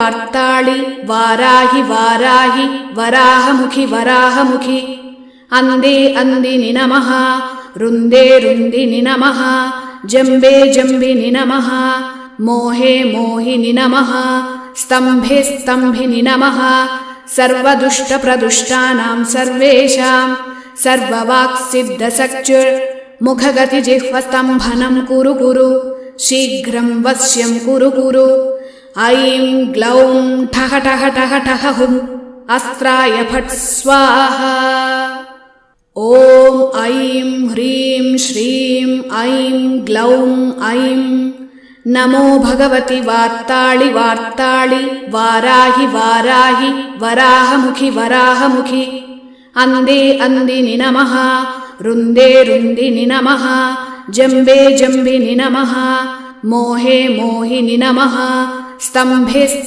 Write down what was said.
वार्ताळि वाराहि वाराहि वराहमुखि वराहमुखि अंदे अंदिनि नमः रुंदे रुंदिनि नमः जंबे जंबिनि नमः मोहे मोहिनि नमः स्तंभे स्तंभिनि नमः सर्वदुष्टप्रदुष्टानां सर्वेषां सर्ववाक्सिद्धसक्चुर्मुखगतिजिह्वस्तम्भनं कुरु कुरु शीघ्रं वश्यं कुरु कुरु ऐं ग्लौं ठः ठः ठः ठः हुं अस्त्राय फट् स्वाहा ॐ ऐं ह्रीं श्रीं ऐं ग्लौं ऐं नमो भगवति वार्ताळि वार्ताळि वाराहि वाराहि वराहमुखि वराहमुखि अंदे अंदिनि नमः रुंदे रुंदिनि नमः जंबे जंबिनि नमः मोहे मोहिनि नमः स्तंभे